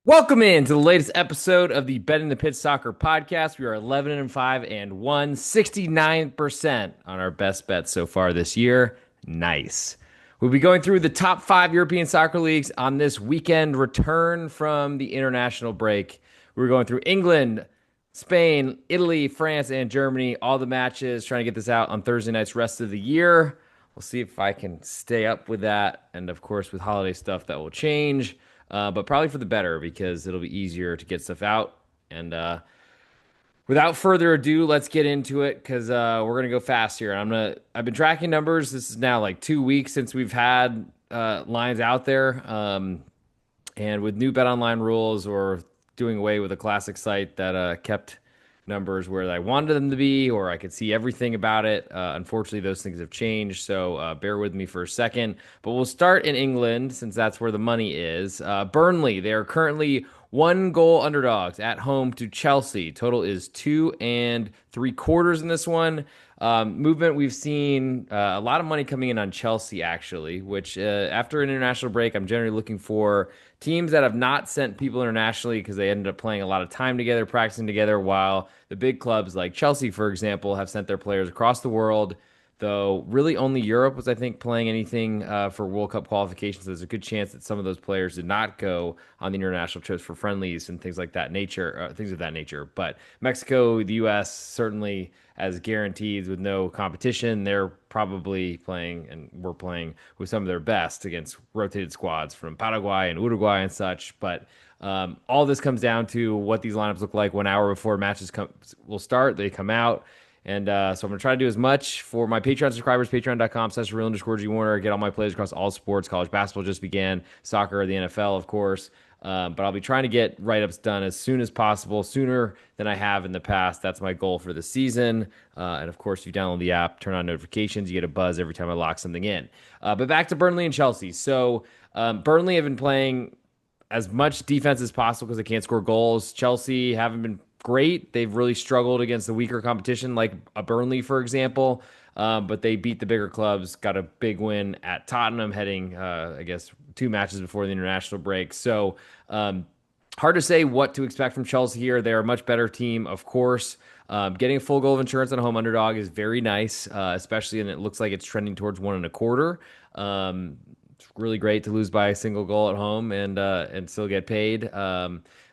Welcome in to the latest episode of the Bet in the Pit Soccer Podcast. We are 11-5 and 1, 69% on our best bets so far this year. Nice. We'll be going through the top five European soccer leagues on this weekend return from the international break. We're going through England, Spain, Italy, France, and Germany. All the matches, trying to get this out on Thursday nights, rest of the year. We'll see if I can stay up with that. And of course, with holiday stuff, that will change. But probably for the better because it'll be easier to get stuff out. And without further ado, let's get into it because we're gonna go fast here. I've been tracking numbers. This is now like 2 weeks since we've had lines out there. And with new bet online rules or doing away with a classic site that kept numbers where I wanted them to be, or I could see everything about it. Unfortunately, those things have changed. So bear with me for a second. But we'll start in England since that's where the money is. Burnley, they are currently 1 goal underdogs at home to Chelsea. Total is 2.75 in this one. Movement, we've seen a lot of money coming in on Chelsea, actually, which after an international break, I'm generally looking for teams that have not sent people internationally because they ended up playing a lot of time together, practicing together, while the big clubs like Chelsea, for example, have sent their players across the world. Though really only Europe was, I think, playing anything for World Cup qualifications. There's a good chance that some of those players did not go on the international trips for friendlies and things like that nature, things of that nature. But Mexico, the U.S. certainly as guaranteed with no competition. They're probably playing, and we're playing with some of their best against rotated squads from Paraguay and Uruguay and such. But all this comes down to what these lineups look like 1 hour before matches will start. They come out. And so I'm going to try to do as much for my Patreon subscribers, patreon.com/real_G Warner. Get all my plays across all sports. College basketball just began, soccer, the NFL, of course. But I'll be trying to get write-ups done as soon as possible, sooner than I have in the past. That's my goal for the season. And of course, if you download the app, turn on notifications, you get a buzz every time I lock something in. But back to Burnley and Chelsea. So Burnley have been playing as much defense as possible because they can't score goals. Chelsea haven't been great. They've really struggled against the weaker competition, like a Burnley, for example. But they beat the bigger clubs, got a big win at Tottenham, heading, I guess, 2 matches before the international break. So hard to say what to expect from Chelsea here. They're a much better team, of course. Getting a full goal of insurance on a home underdog is very nice, especially, and it looks like it's trending towards 1.25. It's really great to lose by a single goal at home and still get paid.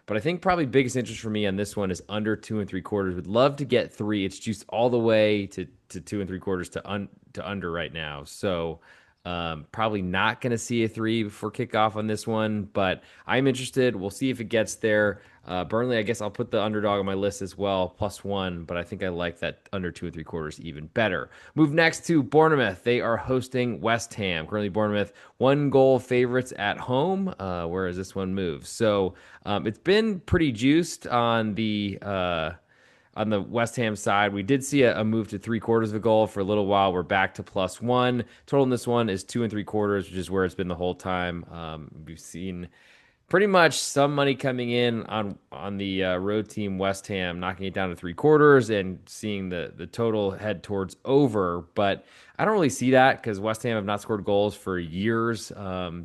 But I think probably biggest interest for me on this one is under 2.75. Would love to get three. It's juiced all the way to 2.75 to under right now. So probably not going to see a three before kickoff on this one, but I'm interested. We'll see if it gets there. Burnley, I guess I'll put the underdog on my list as well, +1, but I think I like that under 2.75 even better. Move next to Bournemouth. They are hosting West Ham. Currently, Bournemouth 1 goal favorites at home, whereas this one moves. So it's been pretty juiced on the West Ham side. We did see a move to 3/4 of a goal for a little while. We're back to +1. Total in this one is 2.75, which is where it's been the whole time. We've seen pretty much some money coming in on the road team West Ham, knocking it down to 3/4 and seeing the total head towards over. But I don't really see that because West Ham have not scored goals for years.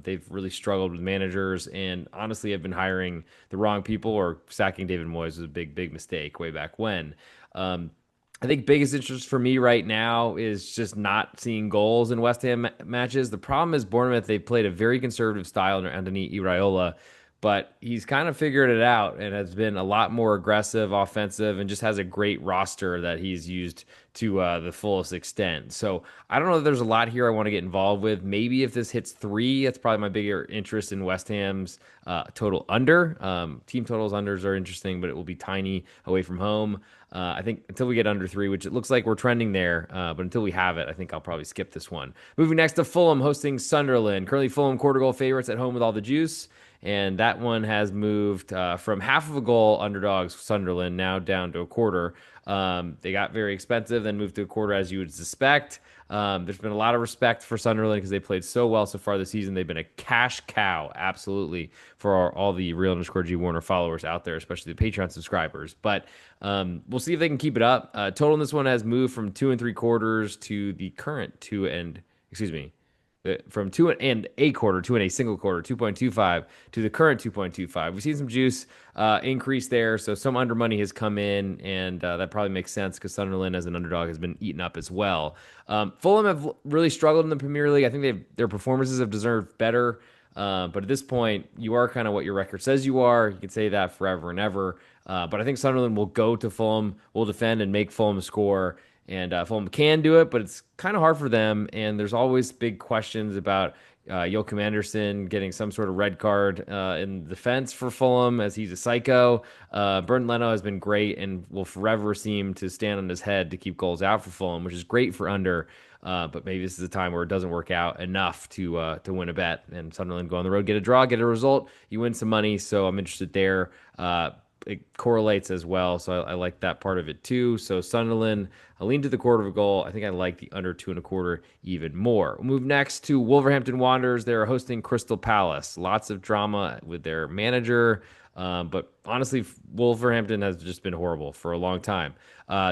They've really struggled with managers and honestly have been hiring the wrong people, or sacking David Moyes was a big mistake way back when. I think biggest interest for me right now is just not seeing goals in West Ham matches. The problem is Bournemouth, they played a very conservative style under Anthony Iraola, but he's kind of figured it out and has been a lot more aggressive, offensive, and just has a great roster that he's used to the fullest extent. So I don't know if there's a lot here I want to get involved with. Maybe if this hits three, that's probably my bigger interest in West Ham's total under. Team totals unders are interesting, but it will be tiny away from home. I think until we get under three, which it looks like we're trending there, but until we have it, I think I'll probably skip this one. Moving next to Fulham hosting Sunderland. Currently Fulham quarter goal favorites at home with all the juice. And that one has moved from half of a goal underdogs Sunderland now down to a quarter. They got very expensive, then moved to a quarter as you would suspect. There's been a lot of respect for Sunderland because they played so well so far this season. They've been a cash cow, absolutely, for all the real_G Warner followers out there, especially the Patreon subscribers. But we'll see if they can keep it up. Total in this one has moved from 2.75 to the current excuse me, from two and a quarter, two and a single quarter, 2.25 to the current 2.25. We've seen some juice increase there, so some under money has come in, and that probably makes sense because Sunderland as an underdog has been eaten up as well. Fulham have really struggled in the Premier League. I think their performances have deserved better. But at this point, you are kind of what your record says you are. You can say that forever and ever. But I think Sunderland will go to Fulham, will defend and make Fulham score. And Fulham can do it, but it's kind of hard for them. And there's always big questions about Joachim Anderson getting some sort of red card in defense for Fulham as he's a psycho. Bernd Leno has been great and will forever seem to stand on his head to keep goals out for Fulham, which is great for under. But maybe this is a time where it doesn't work out enough to win a bet, and Sunderland go on the road, get a draw, get a result, you win some money. So I'm interested there. It correlates as well, so I like that part of it too. So Sunderland, I lean to the quarter of a goal. I think I like the under 2.25 even more. We'll move next to Wolverhampton Wanderers. They're hosting Crystal Palace. Lots of drama with their manager. But honestly, Wolverhampton has just been horrible for a long time.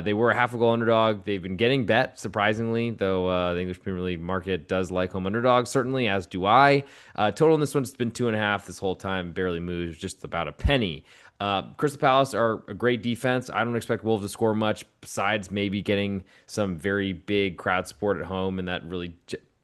They were a half a goal underdog. They've been getting bet, surprisingly, though the English Premier League market does like home underdogs, certainly, as do I. Total in this one's been 2.5 this whole time, barely moves, just about a penny. Crystal Palace are a great defense. I don't expect Wolves to score much, besides maybe getting some very big crowd support at home and that really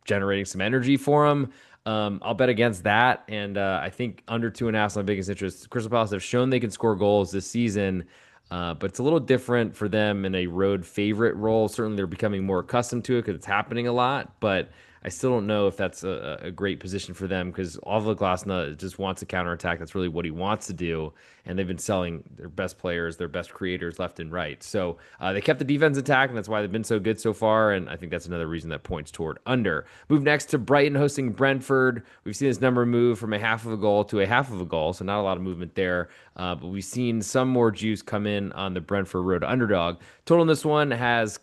generating some energy for them. I'll bet against that, and I think under 2.5 is my biggest interest. Crystal Palace have shown they can score goals this season, but it's a little different for them in a road favorite role. Certainly, they're becoming more accustomed to it because it's happening a lot, but I still don't know if that's a great position for them because Ove Glasner just wants a counterattack. That's really what he wants to do. And they've been selling their best players, their best creators left and right. So they kept the defense intact, and that's why they've been so good so far. And I think that's another reason that points toward under. Move next to Brighton hosting Brentford. We've seen this number move from a half of a goal to a half of a goal, so not a lot of movement there. But we've seen some more juice come in on the Brentford road underdog. Total in this one has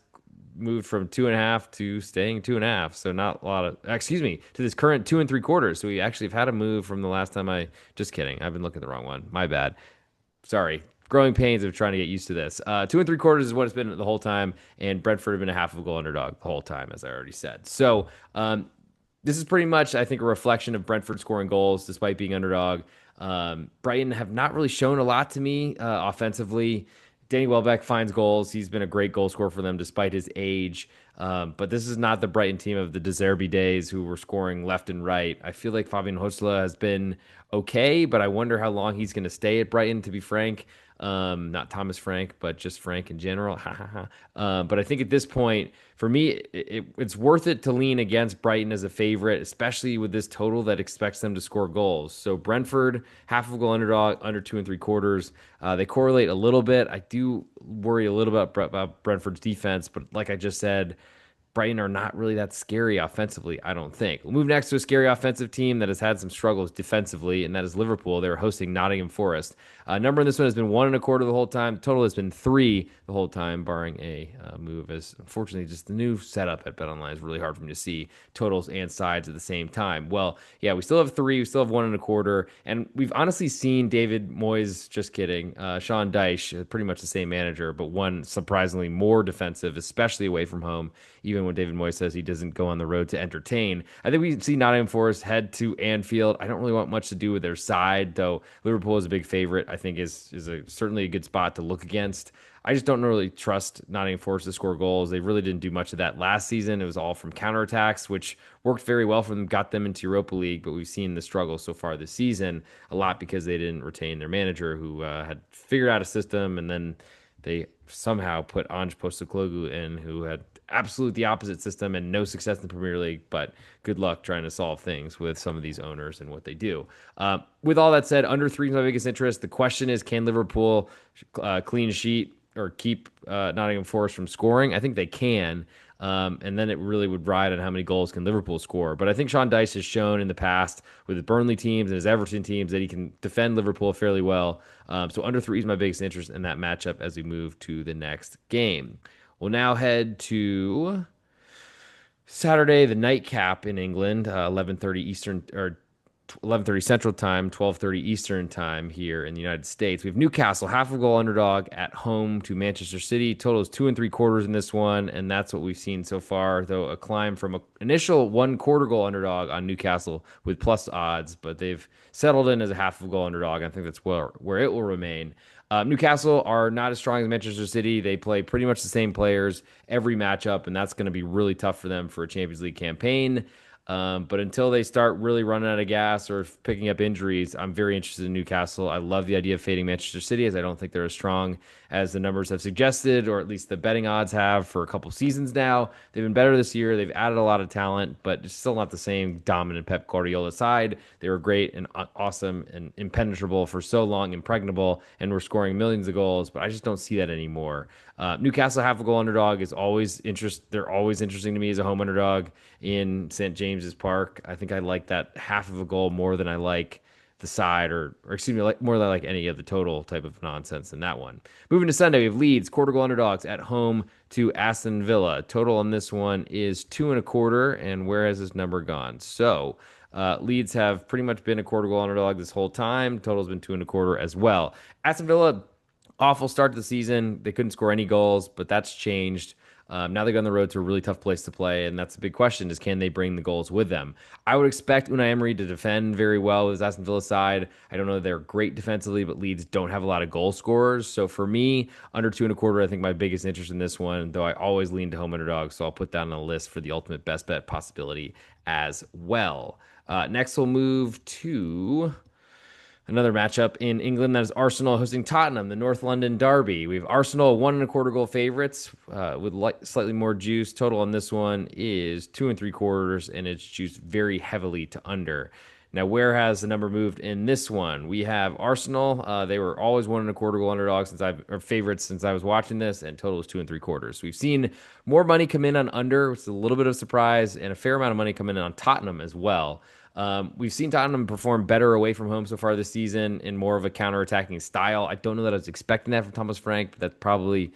moved from 2.5 to staying 2.5. So not a lot of, excuse me, to this current 2.75. So we actually have had a move from the last time just kidding. I've been looking at the wrong one. My bad. Sorry. Growing pains of trying to get used to this. 2.75 is what it's been the whole time. And Brentford have been a half of a goal underdog the whole time, as I already said. So, this is pretty much, I think, a reflection of Brentford scoring goals despite being underdog. Brighton have not really shown a lot to me offensively. Danny Welbeck finds goals. He's been a great goal scorer for them despite his age. But this is not the Brighton team of the De Zerbi days who were scoring left and right. I feel like Fabian Hosla has been okay, but I wonder how long he's going to stay at Brighton, to be frank. Not Thomas Frank, but just Frank in general. But I think at this point, for me, it's worth it to lean against Brighton as a favorite, especially with this total that expects them to score goals. So Brentford, half of a goal underdog, under 2.75. They correlate a little bit. I do worry a little bit about Brentford's defense, but like I just said, Brighton are not really that scary offensively, I don't think. We'll move next to a scary offensive team that has had some struggles defensively, and that is Liverpool. They're hosting Nottingham Forest. Number in this one has been 1.25 the whole time. Total has been 3 the whole time, barring a move. As unfortunately, just the new setup at BetOnline is really hard for me to see totals and sides at the same time. Well, yeah, we still have 3. We still have 1.25, and we've honestly seen David Moyes. Just kidding. Sean Dyche, pretty much the same manager, but one surprisingly more defensive, especially away from home. Even when David Moyes says he doesn't go on the road to entertain. I think we see Nottingham Forest head to Anfield. I don't really want much to do with their side, though Liverpool is a big favorite. I think is certainly a good spot to look against. I just don't really trust Nottingham Forest to score goals. They really didn't do much of that last season. It was all from counterattacks, which worked very well for them, got them into Europa League, but we've seen the struggle so far this season, a lot because they didn't retain their manager who had figured out a system, and then they somehow put Ange Postecoglou in, who had absolute the opposite system and no success in the Premier League, but good luck trying to solve things with some of these owners and what they do. With all that said, under 3 is my biggest interest. The question is, can Liverpool clean sheet or keep Nottingham Forest from scoring? I think they can. And then it really would ride on how many goals can Liverpool score. But I think Sean Dyche has shown in the past with his Burnley teams and his Everton teams that he can defend Liverpool fairly well. So under 3 is my biggest interest in that matchup as we move to the next game. We'll now head to Saturday, the nightcap in England, 11:30 Eastern or 11:30 Central Time, 12:30 Eastern Time here in the United States. We have Newcastle, half a goal underdog at home to Manchester City. Total is 2 3/4 in this one, and that's what we've seen so far. Though a climb from an initial 1/4 goal underdog on Newcastle with plus odds, but they've settled in as a half a goal underdog. I think that's where it will remain. Newcastle are not as strong as Manchester City. They play pretty much the same players every matchup, and that's going to be really tough for them for a Champions League campaign. But until they start really running out of gas or picking up injuries, I'm very interested in Newcastle. I love the idea of fading Manchester City, as I don't think they're as strong as the numbers have suggested, or at least the betting odds have for a couple seasons now. They've been better this year. They've added a lot of talent, but it's still not the same dominant Pep Guardiola side. They were great and awesome and impenetrable for so long, impregnable, and were scoring millions of goals, but I just don't see that anymore. Newcastle half a goal underdog is always they're always interesting to me as a home underdog in St. James's Park. I think I like that half of a goal more than I like the side, or excuse me, like more than I like any of the total type of nonsense in that one. Moving to Sunday, we have Leeds quarter goal underdogs at home to Aston Villa. Total on this one is 2 1/4, and where has this number gone? So Leeds have pretty much been a quarter goal underdog this whole time. Total's been 2 1/4 as well. Aston Villa, awful start to the season. They couldn't score any goals, but that's changed. Now they go on the road to a really tough place to play, and that's a big question: is can they bring the goals with them? I would expect Unai Emery to defend very well with his Aston Villa side. I don't know if they're great defensively, but Leeds don't have a lot of goal scorers. So for me, under 2 1/4, I think my biggest interest in this one, though I always lean to home underdogs, so I'll put that on the list for the ultimate best bet possibility as well. Next, we'll move to another matchup in England, that is Arsenal hosting Tottenham, the North London derby. We have Arsenal 1 1/4 goal favorites with slightly more juice. Total on this one is 2 3/4, and it's juiced very heavily to under. Now, where has the number moved in this one? We have Arsenal. They were always 1 1/4 goal underdogs or favorites since I was watching this, and total is 2 3/4. We've seen more money come in on under, which is a little bit of a surprise, and a fair amount of money come in on Tottenham as well. We've seen Tottenham perform better away from home so far this season in more of a counter-attacking style. I don't know that I was expecting that from Thomas Frank, but that's probably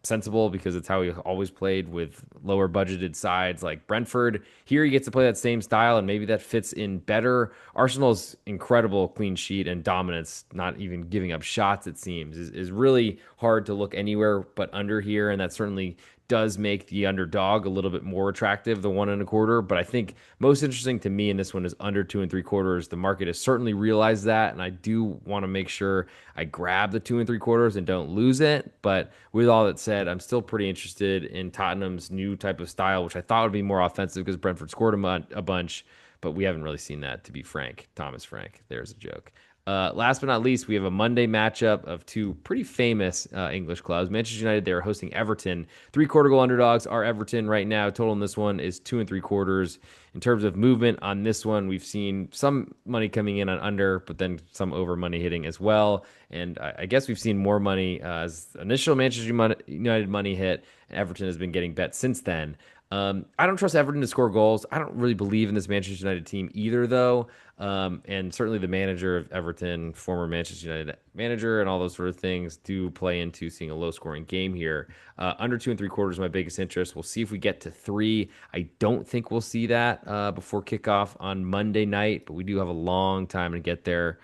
sensible because it's how he always played with lower budgeted sides like Brentford. Here he gets to play that same style, and maybe that fits in better. Arsenal's incredible clean sheet and dominance, not even giving up shots, it seems, is really hard to look anywhere but under here, and that certainly does make the underdog a little bit more attractive, the 1 1/4. But I think most interesting to me in this one is under 2 3/4. The market has certainly realized that, and I do want to make sure I grab the 2 3/4 and don't lose it. But with all that said, I'm still pretty interested in Tottenham's new type of style, which I thought would be more offensive because Brentford scored a bunch, but we haven't really seen that, to be frank. Thomas Frank, there's a joke. Last but not least, we have a Monday matchup of two pretty famous English clubs. Manchester United, they're hosting Everton. 3 1/4 goal underdogs are Everton right now. Total in this one is 2 3/4. In terms of movement on this one, we've seen some money coming in on under, but then some over money hitting as well. And I guess we've seen more money as initial Manchester United money hit, and Everton has been getting bet since then. I don't trust Everton to score goals. I don't really believe in this Manchester United team either, though. And certainly the manager of Everton, former Manchester United manager, and all those sort of things do play into seeing a low-scoring game here. Under 2 3/4 is my biggest interest. We'll see if we get to 3. I don't think we'll see that before kickoff on Monday night, but we do have a long time to get there.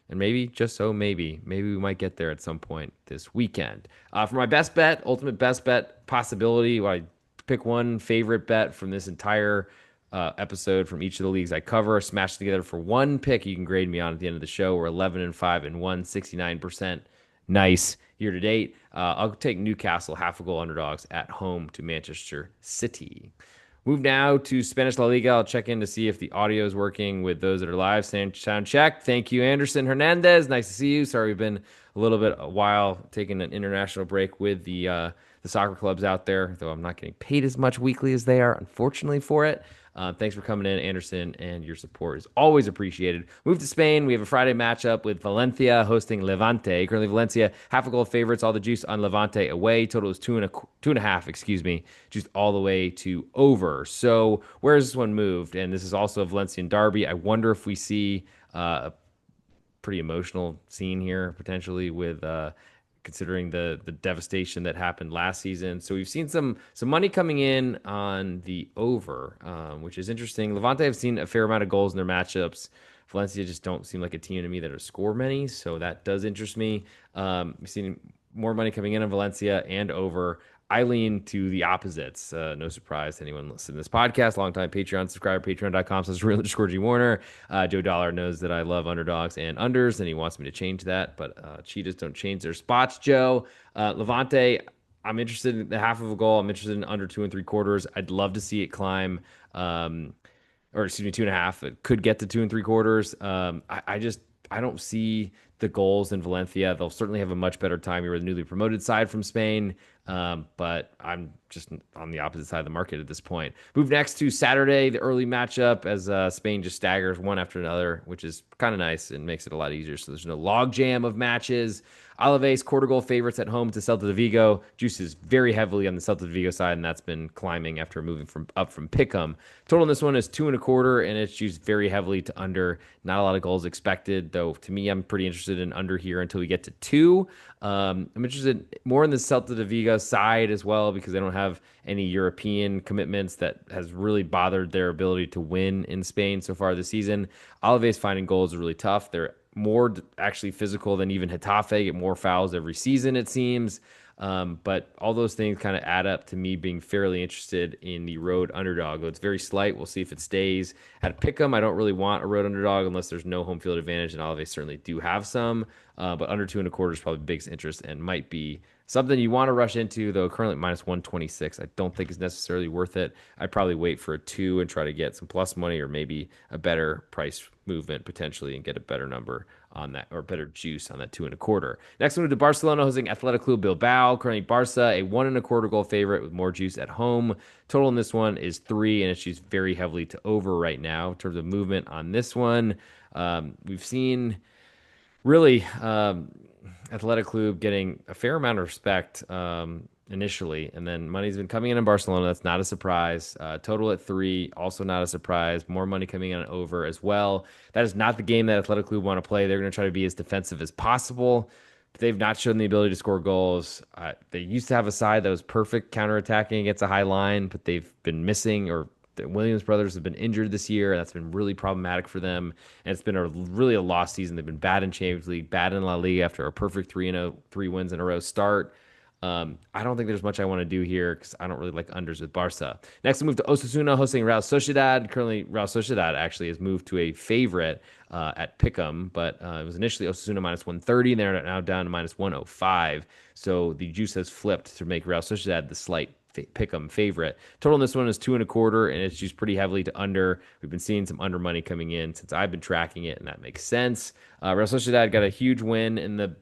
And maybe, just so maybe we might get there at some point this weekend. For my best bet, ultimate best bet possibility, I pick one favorite bet from this entire episode from each of the leagues I cover, smash it together for one pick you can grade me on at the end of the show. We're 11-5 and 169%. Nice year to date. I'll take Newcastle half a goal underdogs at home to Manchester City. Move now to Spanish La Liga. I'll check in to see if the audio is working with those that are live. Sound check. Thank you, Anderson Hernandez. Nice to see you. Sorry, we've been a while taking an international break with the soccer clubs out there, though I'm not getting paid as much weekly as they are, unfortunately, for it. Thanks for coming in, Anderson, and your support is always appreciated. Move to Spain. We have a Friday matchup with Valencia hosting Levante. Currently, Valencia, half a goal favorites. All the juice on Levante away. Total is 2.5, juiced all the way to over. So where's this one moved? And this is also a Valencian derby. I wonder if we see a pretty emotional scene here, potentially, with considering the devastation that happened last season. So we've seen some money coming in on the over, which is interesting. Levante have seen a fair amount of goals in their matchups Valencia just don't seem like a team to me that will score many, so that does interest me. We've seen more money coming in on Valencia and over. I lean to the opposites. No surprise to anyone listening to this podcast. Longtime Patreon subscriber, patreon.com/real_G Warner. Joe Dollar knows that I love underdogs and unders, and he wants me to change that. But cheetahs don't change their spots, Joe. Levante, I'm interested in the half of a goal. I'm interested in under 2 3/4. I'd love to see it climb. Or excuse me, 2.5. It could get to 2 3/4. I don't see the goals in Valencia. They'll certainly have a much better time here with a newly promoted side from Spain. But I'm just on the opposite side of the market at this point. Move next to Saturday, the early matchup as Spain just staggers one after another, which is kind of nice and makes it a lot easier. So there's no log jam of matches. Alaves quarter goal favorites at home to Celta de Vigo. Juice is very heavily on the Celta de Vigo side, and that's been climbing after moving from Pick'em. Total in this one is 2.25, and it's juiced very heavily to under. Not a lot of goals expected, though. To me, I'm pretty interested in under here until we get to 2. I'm interested more in the Celta de Vigo side as well because they don't have any European commitments that has really bothered their ability to win in Spain so far this season. Alaves finding goals is really tough. They're more actually physical than even Getafe, get more fouls every season, it seems. But all those things kind of add up to me being fairly interested in the road underdog. Though it's very slight. We'll see if it stays. At Pick'em, I don't really want a road underdog unless there's no home field advantage, and Alaves certainly do have some. But under 2.25 is probably biggest interest and might be something you want to rush into, though currently minus 126. I don't think is necessarily worth it. I'd probably wait for a 2 and try to get some plus money or maybe a better price movement potentially and get a better number on that or better juice on that 2.25. Next one to Barcelona hosting Athletic Club Bilbao. Currently Barca a 1.25 goal favorite with more juice at home. Total in this one is 3, and it's juiced very heavily to over right now in terms of movement on this one. We've seen really Athletic Club getting a fair amount of respect initially, and then money's been coming in Barcelona. That's not a surprise. Total at 3, also not a surprise. More money coming in over as well. That is not the game that Athletic Club want to play. They're going to try to be as defensive as possible. But they've not shown the ability to score goals. They used to have a side that was perfect counterattacking against a high line, but they've been missing or the Williams brothers have been injured this year. That's been really problematic for them. And it's been really a lost season. They've been bad in Champions League, bad in La Liga after a perfect 3 wins in a row start. I don't think there's much I want to do here because I don't really like unders with Barca. Next, we move to Osasuna hosting Real Sociedad. Currently, Real Sociedad actually has moved to a favorite at Pick'em, but it was initially Osasuna minus 130, and they're now down to minus 105. So the juice has flipped to make Real Sociedad the slight Pick'em favorite. Total in this one is 2.25, and it's juiced pretty heavily to under. We've been seeing some under money coming in since I've been tracking it, and that makes sense. Real Sociedad got a huge win in the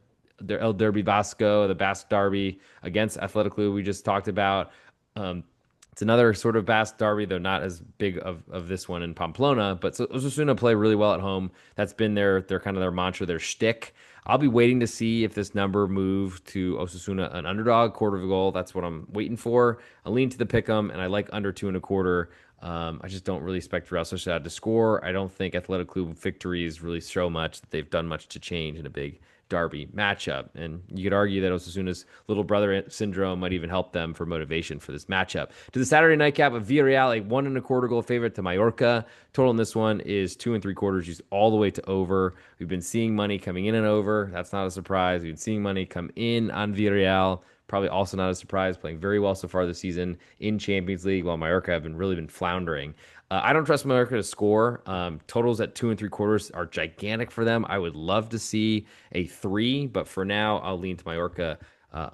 El Derby Vasco, the Basque Derby against Athletic Club we just talked about. It's another sort of Basque derby, though not as big of this one in Pamplona. But so Osasuna play really well at home. That's been their kind of their mantra, their shtick. I'll be waiting to see if this number moves to Osasuna an underdog, quarter of a goal. That's what I'm waiting for. I lean to the pick'em, and I like under 2.25. I just don't really expect Real Sociedad to score. I don't think Athletic Club victories really show much that they've done much to change in a big derby matchup. And you could argue that Osasuna's little brother syndrome might even help them for motivation for this matchup. To the Saturday nightcap of Villarreal, a 1.25 goal favorite to Mallorca. Total in this one is 2.75, used all the way to over. We've been seeing money coming in and over. That's not a surprise. We've been seeing money come in on Villarreal. Probably also not a surprise, playing very well so far this season in Champions League, while Mallorca have really been floundering. I don't trust Mallorca to score. Totals at 2.75 are gigantic for them. I would love to see a 3, but for now, I'll lean to Mallorca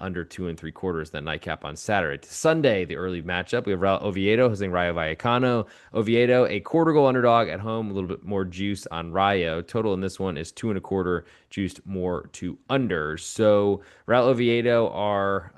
under 2.75, that nightcap on Saturday. To Sunday, the early matchup, we have Real Oviedo hosting Rayo Vallecano. Oviedo, a quarter goal underdog at home, a little bit more juice on Rayo. Total in this one is 2.25, juiced more to under. So Real Oviedo are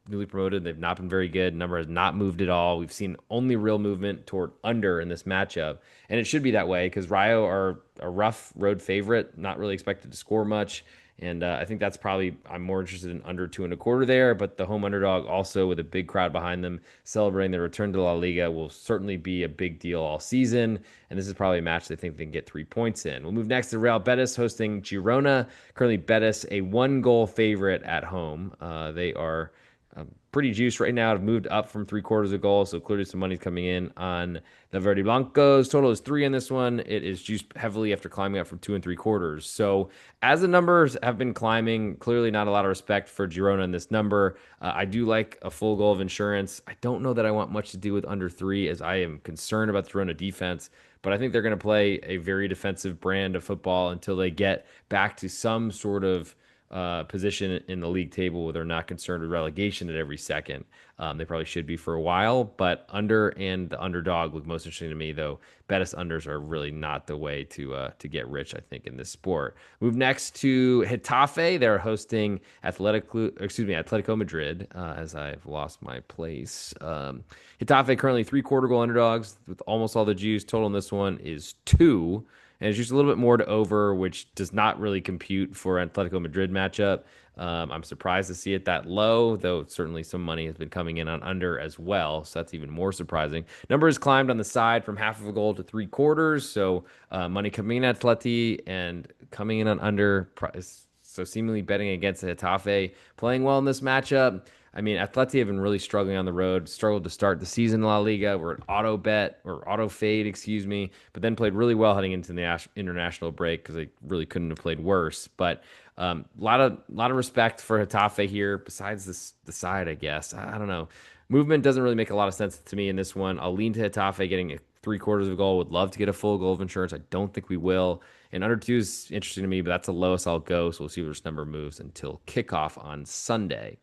newly promoted. They've not been very good. Number has not moved at all. We've seen only real movement toward under in this matchup. And it should be that way because Rayo are a rough road favorite, not really expected to score much. And I think that's probably, I'm more interested in under 2.25 there. But the home underdog also with a big crowd behind them celebrating their return to La Liga will certainly be a big deal all season. And this is probably a match they think they can get 3 points in. We'll move next to Real Betis hosting Girona. Currently Betis a 1-goal favorite at home. They are pretty juiced right now. Have moved up from 3/4 of goal, so clearly some money's coming in on the Verde Blancos. Total is 3 in this one. It is juiced heavily after climbing up from 2 3/4. So as the numbers have been climbing, clearly not a lot of respect for Girona in this number. I do like a full goal of insurance. I don't know that I want much to do with under 3, as I am concerned about the Girona defense. But I think they're going to play a very defensive brand of football until they get back to some sort of position in the league table where they're not concerned with relegation at every second. They probably should be for a while, but under and the underdog look most interesting to me, though. Betis unders are really not the way to get rich, I think, in this sport. Move next to Getafe. They're hosting Atletico Madrid, as I've lost my place. Getafe currently 3/4 goal underdogs with almost all the juice. Total in this one is 2. And it's just a little bit more to over, which does not really compute for an Atletico Madrid matchup. I'm surprised to see it that low, though certainly some money has been coming in on under as well. So that's even more surprising. Number has climbed on the side from half of a goal to 3/4. So money coming in at Atleti and coming in on under. So seemingly betting against Getafe, playing well in this matchup. I mean, Atleti have been really struggling on the road, struggled to start the season in La Liga. We're an auto bet or auto fade, excuse me, but then played really well heading into the international break because they really couldn't have played worse. But a lot of respect for Getafe here. Besides the side, I guess I don't know. Movement doesn't really make a lot of sense to me in this one. I'll lean to Getafe getting 3/4 of a goal. Would love to get a full goal of insurance. I don't think we will. And under 2 is interesting to me, but that's the lowest I'll go. So we'll see where this number moves until kickoff on Sunday.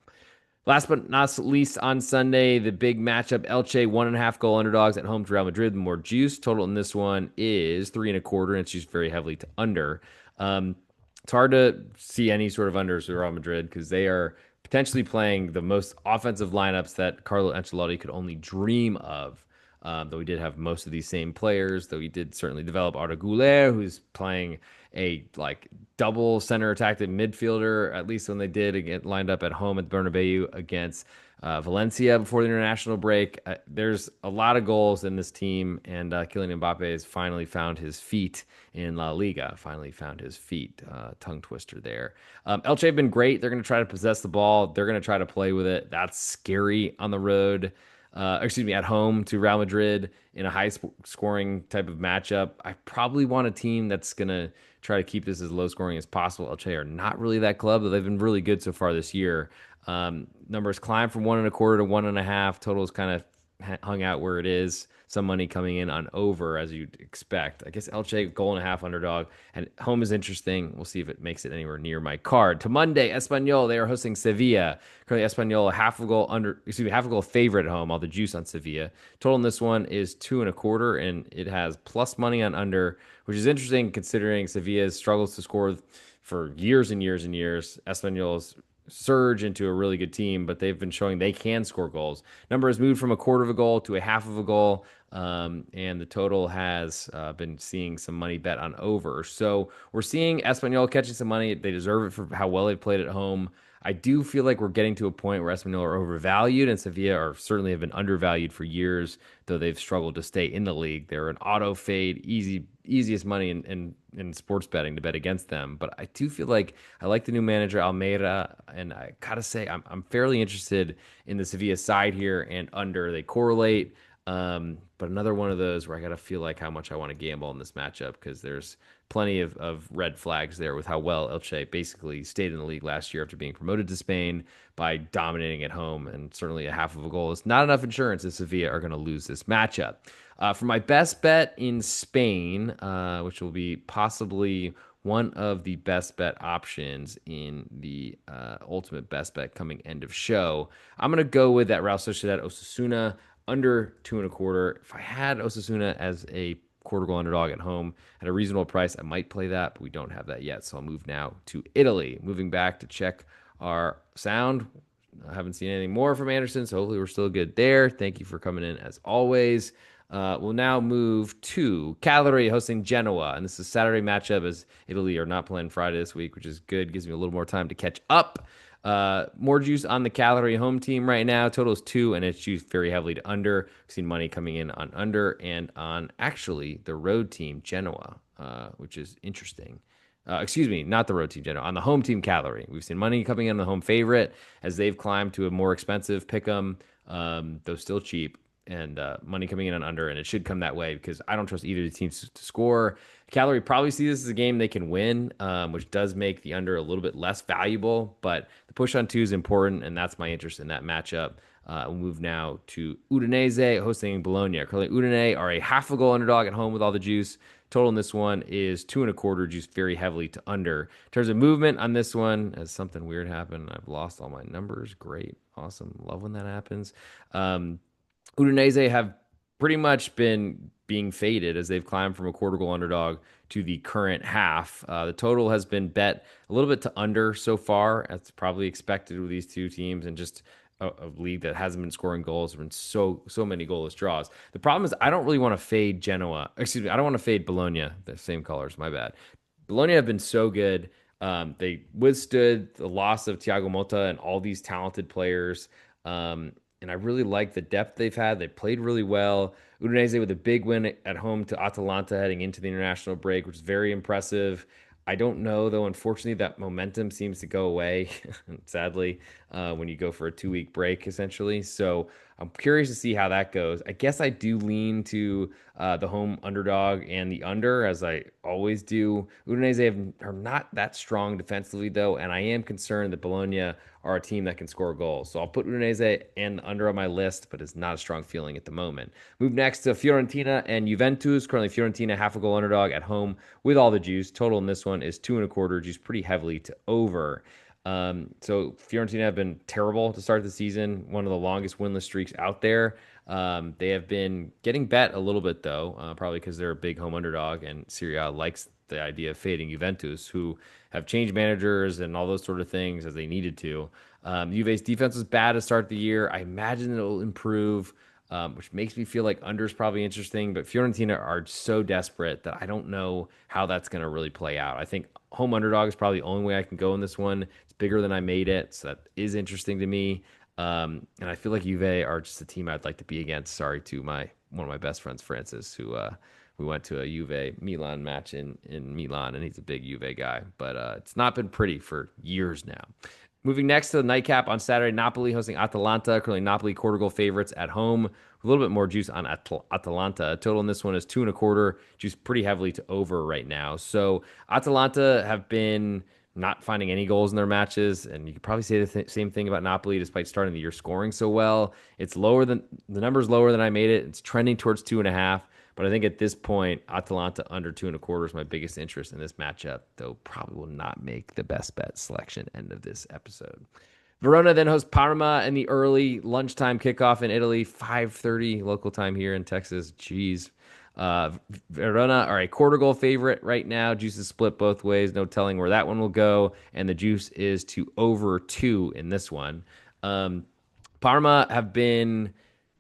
Last but not least, on Sunday, the big matchup: Elche 1.5 goal underdogs at home to Real Madrid. The more juice total in this one is 3 1/4, and it's used very heavily to under. It's hard to see any sort of unders with Real Madrid because they are potentially playing the most offensive lineups that Carlo Ancelotti could only dream of. Though he did have most of these same players, though he did certainly develop Arda Güler, who's playing a like double center attacking midfielder, at least when they did get lined up at home at Bernabeu against Valencia before the international break. There's a lot of goals in this team, and Kylian Mbappe has finally found his feet in La Liga. Finally found his feet. Tongue twister there. Elche have been great. They're going to try to possess the ball. They're going to try to play with it. That's scary on the road. At home to Real Madrid in a high-scoring type of matchup. I probably want a team that's going to try to keep this as low-scoring as possible. Elche are not really that club, but they've been really good so far this year. Numbers climb from 1 1/4 to 1.5. Totals kind of hung out where it is. Some money coming in on over, as you'd expect. I guess Elche goal and a half underdog, and home is interesting. We'll see if it makes it anywhere near my card. To Monday, Espanyol, they are hosting Sevilla. Currently, Espanyol half a goal favorite at home. All the juice on Sevilla. Total in this one is 2 1/4, and it has plus money on under, which is interesting considering Sevilla struggles to score for years and years and years. Espanyol's surge into a really good team, but they've been showing they can score goals. Number has moved from 1/4 of a goal to a half of a goal, and the total has been seeing some money bet on over. So we're seeing Espanyol catching some money. They deserve it for how well they've played at home. I do feel like we're getting to a point where Espanyol are overvalued, and Sevilla are certainly have been undervalued for years, though they've struggled to stay in the league. They're an auto fade, easiest money in sports betting to bet against them. But I do feel like I like the new manager Almeida, and I gotta say I'm fairly interested in the Sevilla side here and under. They correlate. But another one of those where I got to feel like how much I want to gamble in this matchup because there's plenty of red flags there with how well Elche basically stayed in the league last year after being promoted to Spain by dominating at home. And certainly a half of a goal is not enough insurance if Sevilla are going to lose this matchup. For my best bet in Spain, which will be possibly one of the best bet options in the ultimate best bet coming end of show, I'm going to go with that Real Sociedad Osasuna under 2 1/4. If I had Osasuna as a quarter goal underdog at home at a reasonable price, I might play that, but we don't have that yet. So I'll move now to Italy. Moving back to check our sound. I haven't seen anything more from Anderson, so hopefully we're still good there. Thank you for coming in as always. We'll now move to Cagliari hosting Genoa, and this is a Saturday matchup as Italy are not playing Friday this week, which is good. Gives me a little more time to catch up. More juice on the Cagliari home team right now. Total is 2, and it's juiced very heavily to under. I've seen money coming in on under and on actually the road team Genoa, which is interesting. Excuse me, not the road team Genoa, on the home team Cagliari. We've seen money coming in on the home favorite as they've climbed to a more expensive pick 'em, though still cheap, and money coming in on under, and it should come that way because I don't trust either of the teams to score. Cagliari probably see this as a game they can win, which does make the under a little bit less valuable, but the push on two is important, and that's my interest in that matchup. We'll move now to Udinese hosting Bologna. Currently, Udinese are a half a goal underdog at home with all the juice. Total in this one is 2.25, juiced very heavily to under. In terms of movement on this one, as something weird happened, I've lost all my numbers. Great, awesome, love when that happens. Udinese have pretty much been being faded as they've climbed from a quarter goal underdog to the current half. The total has been bet a little bit to under so far. That's probably expected with these two teams and just a league that hasn't been scoring goals. There have been so many goalless draws. The problem is I don't really want to fade Genoa. Excuse me, I don't want to fade Bologna. The same colors. My bad. Bologna have been so good. They withstood the loss of Thiago Motta and all these talented players. And I really like the depth they've had. They played really well. Udinese with a big win at home to Atalanta heading into the international break, which is very impressive. I don't know, though, unfortunately, that momentum seems to go away, sadly, when you go for a 2 week break, essentially. So I'm curious to see how that goes. I guess I do lean to the home underdog and the under, as I always do. Are not that strong defensively, though, and I am concerned that Bologna are a team that can score goals. So I'll put Udinese and the under on my list, but it's not a strong feeling at the moment. Move next to Fiorentina and Juventus. Currently, Fiorentina half a goal underdog at home with all the juice. Total in this one is 2.25, juice pretty heavily to over. So Fiorentina have been terrible to start the season, one of the longest winless streaks out there. They have been getting bet a little bit though, probably because they're a big home underdog, and Serie A likes the idea of fading Juventus, who have changed managers and all those sort of things as they needed to. Juve's defense was bad to start the year. I imagine it'll improve, which makes me feel like under is probably interesting. But Fiorentina are so desperate that I don't know how that's going to really play out. I think home underdog is probably the only way I can go in this one. It's bigger than I made it, so that is interesting to me. And I feel like Juve are just a team I'd like to be against. Sorry to one of my best friends, Francis, who we went to a Juve Milan match in Milan, and he's a big Juve guy. But it's not been pretty for years now. Moving next to the nightcap on Saturday, Napoli hosting Atalanta. Currently, Napoli quarter goal favorites at home. A little bit more juice on Atalanta. Total in this one is 2.25, juice pretty heavily to over right now. So Atalanta have been not finding any goals in their matches, and you could probably say the same thing about Napoli, despite starting the year scoring so well. It's lower than the number's lower than I made it. It's trending towards 2.5. But I think at this point, Atalanta under 2.25 is my biggest interest in this matchup, though probably will not make the best bet selection end of this episode. Verona then hosts Parma in the early lunchtime kickoff in Italy, 5:30 local time here in Texas. Jeez. Verona are a quarter goal favorite right now. Juice is split both ways. No telling where that one will go. And the juice is to over 2 in this one. Parma have been,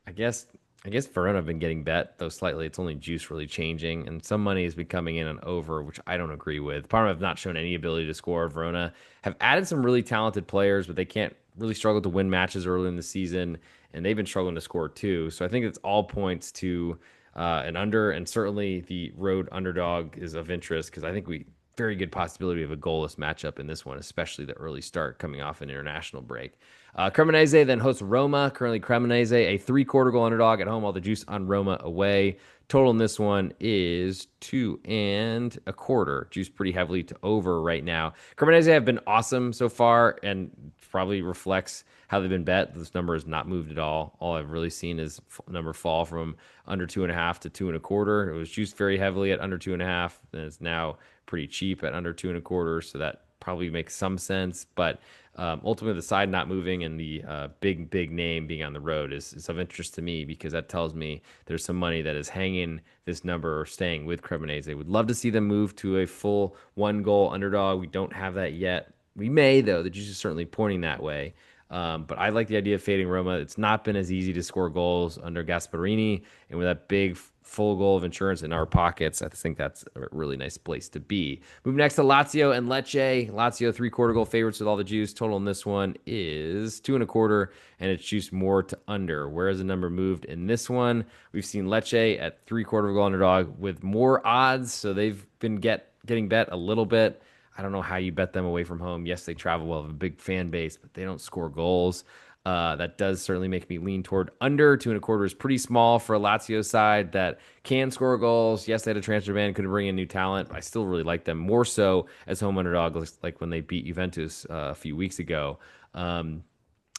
I guess Verona have been getting bet, though slightly. It's only juice really changing, and some money has been coming in on over, which I don't agree with. Parma have not shown any ability to score. Verona have added some really talented players, but they can't really struggle to win matches early in the season, and they've been struggling to score too. So I think it's all points to an under, and certainly the road underdog is of interest because I think very good possibility of a goalless matchup in this one, especially the early start coming off an international break. Cremonese then hosts Roma. Currently, Cremonese, a three-quarter goal underdog at home. All the juice on Roma away. Total in this one is 2.25. Juice pretty heavily to over right now. Cremonese have been awesome so far and probably reflects how they've been bet. This number has not moved at all. All I've really seen is number fall from under 2.5 to 2.25. It was juiced very heavily at under 2.5, and it's now pretty cheap at under 2.25. So that probably makes some sense, but ultimately the side not moving and the big name being on the road is of interest to me because that tells me there's some money that is hanging this number or staying with Cremonese. Would love to see them move to a full 1 goal underdog. We don't have that yet. We may, though. The juice is certainly pointing that way. But I like the idea of fading Roma. It's not been as easy to score goals under Gasparini, and with that big full goal of insurance in our pockets, I think that's a really nice place to be. Move next to Lazio and Lecce. Lazio three-quarter goal favorites with all the juice. Total in this one is 2.25, and it's juiced more to under. Where has the number moved in this one? We've seen Lecce at three-quarter goal underdog with more odds, so they've been getting bet a little bit. I don't know how you bet them away from home. Yes, they travel well, have a big fan base, but they don't score goals. That does certainly make me lean toward under. 2.25 is pretty small for a Lazio side that can score goals. Yes, they had a transfer ban, couldn't bring in new talent, but I still really like them more so as home underdogs, like when they beat Juventus a few weeks ago. Um,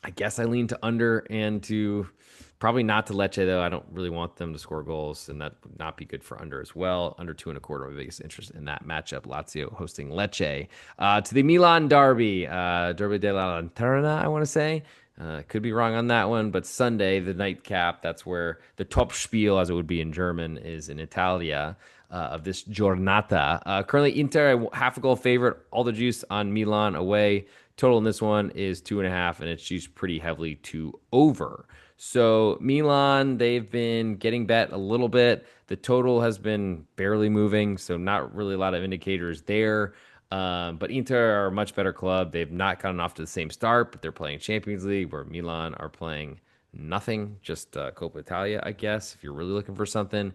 I guess I lean to under and to probably not to Lecce, though. I don't really want them to score goals, and that would not be good for under as well. Under 2.25, my biggest interest in that matchup. Lazio hosting Lecce. To the Milan derby, Derby della Lanterna, I want to say. Could be wrong on that one, but Sunday, the nightcap, that's where the Topspiel, as it would be in German, is in Italia. Of this giornata. Currently, Inter, a half a goal favorite, all the juice on Milan away. Total in this one is 2.5, and it's juiced pretty heavily to over. So Milan, they've been getting bet a little bit. The total has been barely moving, so not really a lot of indicators there. But Inter are a much better club. They've not gotten off to the same start, but they're playing Champions League, where Milan are playing nothing, just Coppa Italia, I guess, if you're really looking for something.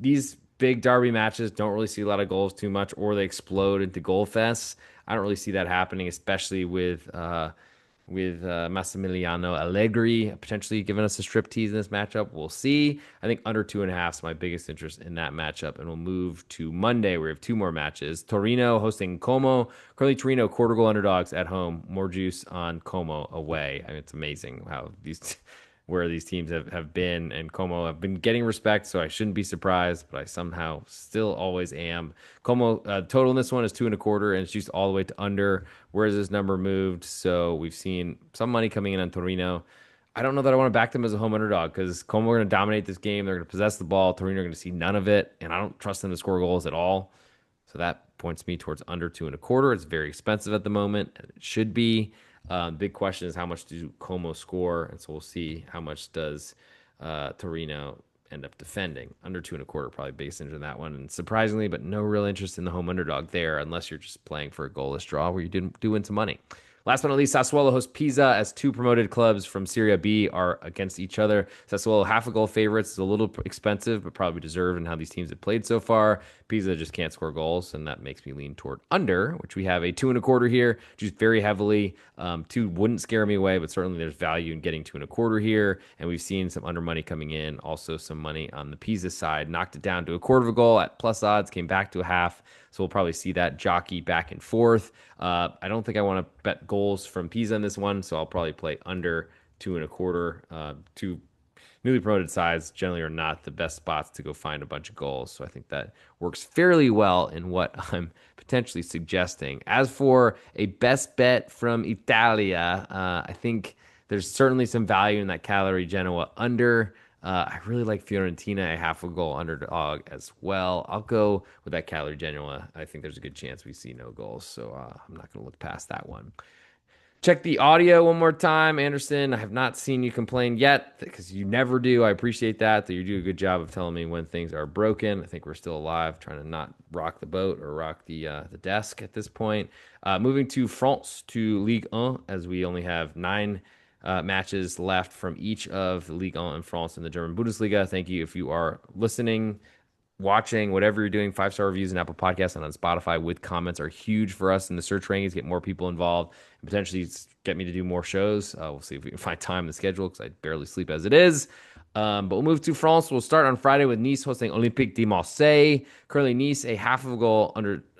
These big derby matches don't really see a lot of goals too much, or they explode into goal fests. I don't really see that happening, especially with Massimiliano Allegri potentially giving us a striptease in this matchup. We'll see. I think under 2.5 is my biggest interest in that matchup. And we'll move to Monday, where we have two more matches. Torino hosting Como. Currently, Torino quarter goal underdogs at home. More juice on Como away. I mean, it's amazing how these where these teams have been, and Como have been getting respect, so I shouldn't be surprised, but I somehow still always am. Como total in this one is 2.25, and it's juiced all the way to under. Where's this number moved? So we've seen some money coming in on Torino. I don't know that I want to back them as a home underdog because Como are going to dominate this game. They're going to possess the ball. Torino are going to see none of it, and I don't trust them to score goals at all. So that points me towards under 2.25. It's very expensive at the moment, and it should be. Big question is how much do Como score, and so we'll see how much does Torino end up defending. Under 2.25, probably based into that one. And surprisingly, but no real interest in the home underdog there, unless you're just playing for a goalless draw where you didn't do win some money. Last but not least, Sassuolo hosts Pisa as two promoted clubs from Serie B are against each other. Sassuolo half a goal favorites is a little expensive, but probably deserved in how these teams have played so far. Pisa just can't score goals, and that makes me lean toward under, which we have a 2.25 here, just very heavily. Two wouldn't scare me away, but certainly there's value in getting 2.25 here, and we've seen some under money coming in. Also, some money on the Pisa side knocked it down to a quarter of a goal at plus odds, came back to a half. So we'll probably see that jockey back and forth. I don't think I want to bet goals from Pisa in this one, so I'll probably play under 2.25. Two newly promoted sides generally are not the best spots to go find a bunch of goals. So I think that works fairly well in what I'm potentially suggesting. As for a best bet from Italia, I think there's certainly some value in that Cagliari Genoa under. I really like Fiorentina, a half a goal underdog as well. I'll go with that Cagliari Genoa. I think there's a good chance we see no goals, so I'm not going to look past that one. Check the audio one more time, Anderson. I have not seen you complain yet because you never do. I appreciate that you do a good job of telling me when things are broken. I think we're still alive, trying to not rock the boat or rock the desk at this point. Moving to France, to Ligue 1, as we only have 9 matches left from each of the Ligue 1 in France and the German Bundesliga. Thank you if you are listening, watching, whatever you're doing. 5-star reviews and Apple Podcasts and on Spotify with comments are huge for us in the search rankings, get more people involved, and potentially get me to do more shows. We'll see if we can find time in the schedule because I barely sleep as it is. But we'll move to France. We'll start on Friday with Nice hosting Olympique de Marseille. Currently, Nice, a half of a goal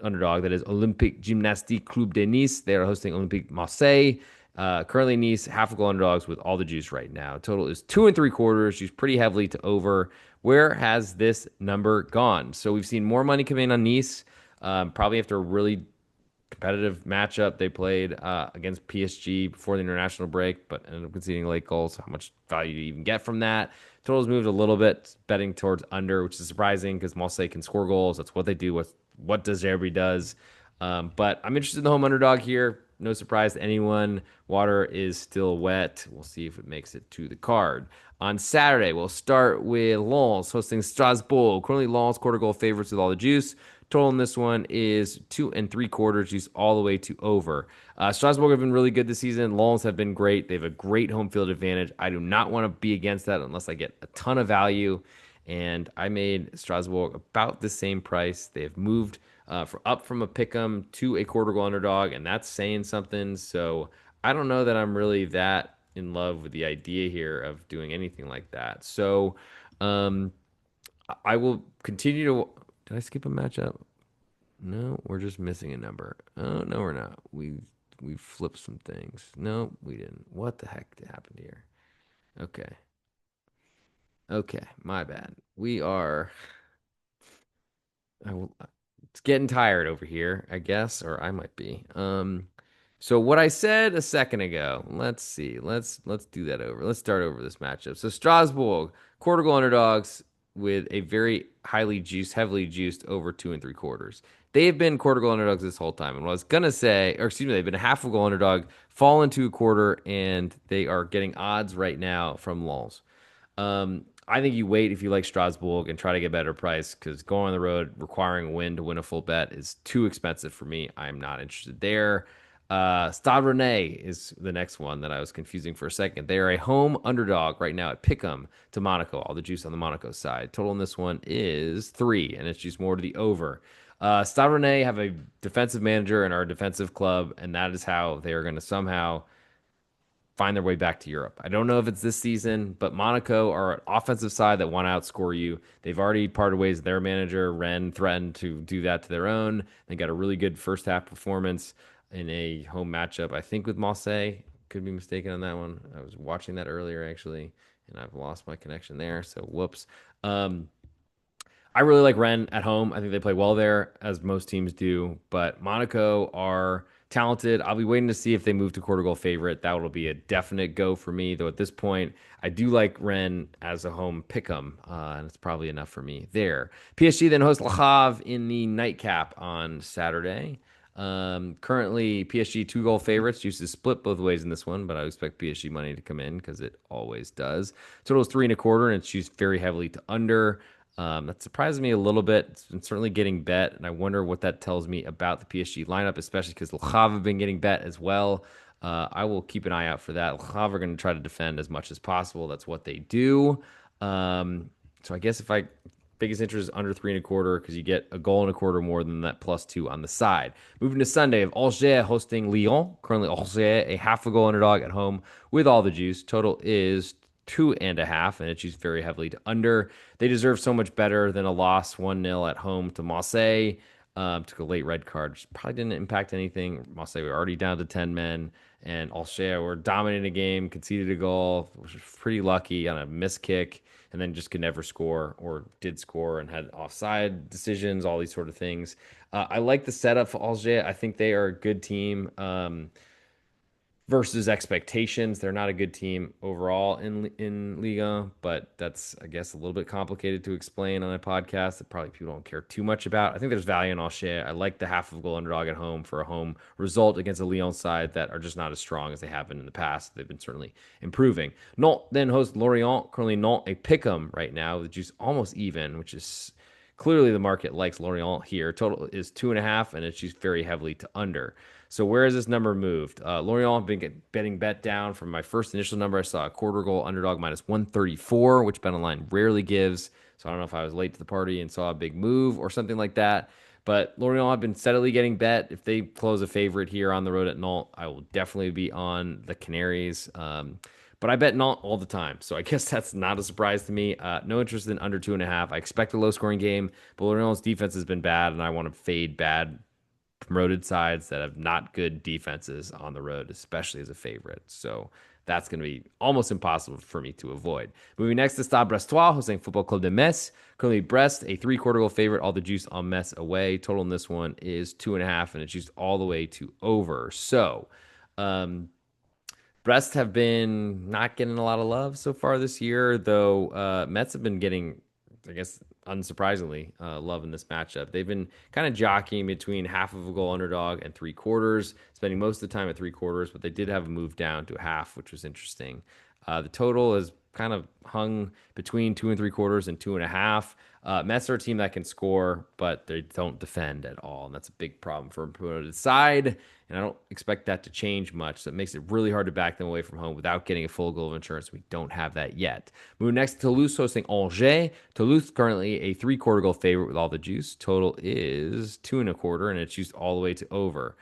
underdog. That is Olympique Gymnastique Club de Nice. They are hosting Olympique Marseille. Currently, Nice, half a goal underdogs with all the juice right now. Total is 2.75. Juice pretty heavily to over. Where has this number gone? So we've seen more money come in on Nice, probably after a really competitive matchup they played against PSG before the international break, but ended up conceding late goals. How much value do you even get from that? Total's moved a little bit, betting towards under, which is surprising because Marseille can score goals. That's what they do. What De Zerbi does. But I'm interested in the home underdog here. No surprise to anyone. Water is still wet. We'll see if it makes it to the card. On Saturday, we'll start with Lens hosting Strasbourg. Currently, Lens quarter goal favorites with all the juice. Total in this one is 2.75, juice all the way to over. Strasbourg have been really good this season. Lens have been great. They have a great home field advantage. I do not want to be against that unless I get a ton of value. And I made Strasbourg about the same price. They have moved up from a pick 'em to a quarter goal underdog, and that's saying something. So I don't know that I'm really that in love with the idea here of doing anything like that. So um, I will continue to. Did I skip a matchup? No, we're just missing a number. Oh no, we're not. We flipped some things. No, we didn't. What the heck happened here? Okay, okay, my bad. We are. I will, it's getting tired over here, I guess, or I might be. So what I said a second ago, let's see. Let's do that over. Let's start over this matchup. So Strasbourg, quarter goal underdogs with a very heavily juiced over 2 3/4. They have been quarter goal underdogs this whole time. And what I was gonna say, or excuse me, they've been a half a goal underdog, fall into a quarter, and they are getting odds right now from Lens. I think you wait if you like Strasbourg and try to get a better price because going on the road requiring a win to win a full bet is too expensive for me. I'm not interested there. Stade Rennais is the next one that I was confusing for a second. They are a home underdog right now at Pick'em to Monaco. All the juice on the Monaco side. Total in this one is 3, and it's juice more to the over. Stade Rennais have a defensive manager and are a defensive club, and that is how they are going to somehow find their way back to Europe. I don't know if it's this season, but Monaco are an offensive side that want to outscore you. They've already parted ways with their manager. Rennes threatened to do that to their own. They got a really good first half performance in a home matchup, I think, with Marseille. Could be mistaken on that one. I was watching that earlier, actually, and I've lost my connection there. So, whoops. Um, I really like Rennes at home. I think they play well there, as most teams do. But Monaco are talented. I'll be waiting to see if they move to quarter goal favorite. That will be a definite go for me. Though at this point, I do like Rennes as a home pick 'em, and it's probably enough for me there. PSG then host Le Havre in the nightcap on Saturday. Currently, PSG 2 goal favorites. Juice is split both ways in this one, but I expect PSG money to come in because it always does. Total is 3 1/4, and it's used very heavily to under. That surprises me a little bit. It's been certainly getting bet, and I wonder what that tells me about the PSG lineup, especially because Le Havre have been getting bet as well. I will keep an eye out for that. Le Havre are going to try to defend as much as possible. That's what they do. So I guess if I biggest interest is under 3 1/4 because you get a goal and a quarter more than that +2 on the side. Moving to Sunday, of Angers hosting Lyon. Currently, Angers a half a goal underdog at home with all the juice. Total is 2.5, and it's used very heavily to under. They deserve so much better than a loss 1-0 at home to Marseille. Took a late red card, which probably didn't impact anything. Marseille were already down to 10 men, and Alshea were dominating the game, conceded a goal, which was pretty lucky on a missed kick, and then just could never score or did score and had offside decisions, all these sort of things. I like the setup for Alger. I think they are a good team. Versus expectations. They're not a good team overall in Liga, but that's I guess a little bit complicated to explain on a podcast that probably people don't care too much about. I think there's value in Alger. I like the half of goal underdog at home for a home result against a Lyon side that are just not as strong as they have been in the past. They've been certainly improving. Nantes then hosts Lorient. Currently Nantes a pick 'em right now. The juice almost even, which is clearly the market likes Lorient here. Total is 2.5, and it's used very heavily to under. So where has this number moved? Lorient have been betting bet down from my first initial number. I saw a quarter goal underdog -134, which BetOnline rarely gives. So I don't know if I was late to the party and saw a big move or something like that. But Lorient have been steadily getting bet. If they close a favorite here on the road at Nantes, I will definitely be on the Canaries. But I bet Nantes all the time. So I guess that's not a surprise to me. No interest in under 2.5. I expect a low scoring game, but Lorient's defense has been bad, and I want to fade bad promoted sides that have not good defenses on the road, especially as a favorite. So that's going to be almost impossible for me to avoid. Moving next to Stade Brestois, hosting Football Club de Metz. Currently, Brest, a 3/4 goal favorite, all the juice on Metz away. Total in this one is 2.5, and it's juiced all the way to over. So, Brest have been not getting a lot of love so far this year, though Mets have been getting, I guess, unsurprisingly, love in this matchup. They've been kind of jockeying between half of a goal underdog and 3/4, spending most of the time at 3/4, but they did have a move down to a half, which was interesting. The total has kind of hung between 2 and 3 quarters and 2.5. Mets are a team that can score, but they don't defend at all, and that's a big problem for a promoted side. And I don't expect that to change much. So it makes it really hard to back them away from home without getting a full goal of insurance. We don't have that yet. Moving next to Toulouse hosting Angers. Toulouse currently a 3/4 goal favorite with all the juice. Total is 2.25, and it's juiced all the way to over.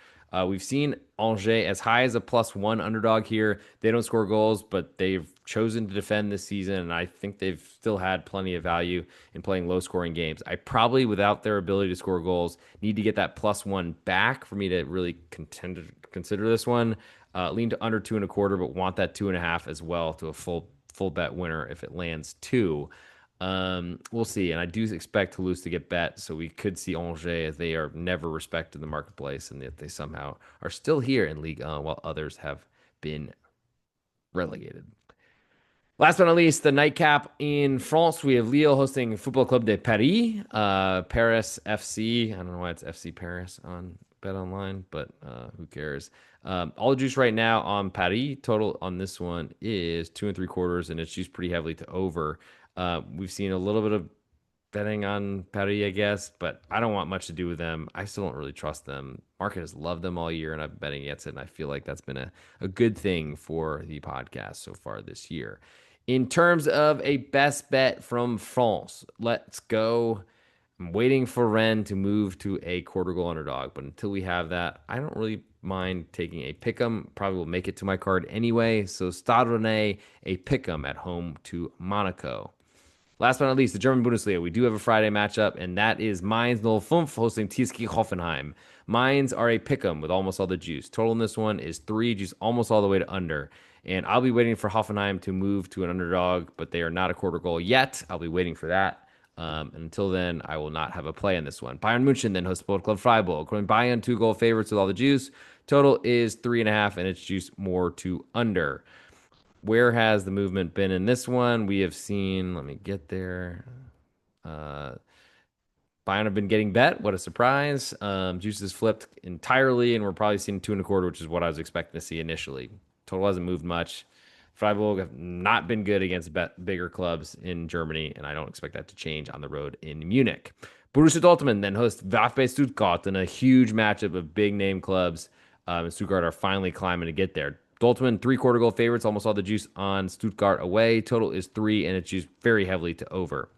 We've seen Angers as high as a +1 underdog here. They don't score goals, but they've chosen to defend this season, and I think they've still had plenty of value in playing low scoring games. I probably, without their ability to score goals, need to get that +1 back for me to really consider this one. Lean to under 2.25, but want that 2.5 as well to a full bet winner if it lands two. We'll see. And I do expect Toulouse to get bet. So we could see Angers as they are never respected in the marketplace and that they somehow are still here in Ligue 1 while others have been relegated. Last but not least, the nightcap in France. We have Lille hosting Football Club de Paris, Paris FC. I don't know why it's FC Paris on Bet Online, but who cares? All the juice right now on Paris. Total on this one is 2.75, and it's juiced pretty heavily to over. We've seen a little bit of betting on Paris, I guess, but I don't want much to do with them. I still don't really trust them. Market has loved them all year, and I've been betting against it, and I feel like that's been a good thing for the podcast so far this year. In terms of a best bet from France, let's go. I'm waiting for Rennes to move to a quarter goal underdog, but until we have that, I don't really mind taking a pick'em. Probably will make it to my card anyway. So Stade Rennais, a pick'em at home to Monaco. Last but not least, the German Bundesliga. We do have a Friday matchup, and that is Mainz 05 hosting TSG Hoffenheim. Mainz are a pick'em with almost all the juice. Total in this one is 3, juice almost all the way to under. And I'll be waiting for Hoffenheim to move to an underdog, but they are not a quarter goal yet. I'll be waiting for that. Until then, I will not have a play in this one. Bayern München then hosts Sport Club Freiburg. According to Bayern, 2 goal favorites with all the juice. Total is 3.5, and it's juice more to under. Where has the movement been in this one? We have seen, let me get there. Uh, Bayern have been getting bet. What a surprise. Juice has flipped entirely, and we're probably seeing 2.25, which is what I was expecting to see initially. Total hasn't moved much. Freiburg have not been good against bigger clubs in Germany, and I don't expect that to change on the road in Munich. Borussia Dortmund then hosts VfB Stuttgart in a huge matchup of big name clubs. And Stuttgart are finally climbing to get there. Dortmund, 3/4 goal favorites, almost all the juice on Stuttgart away. Total is 3, and it's juiced very heavily to over.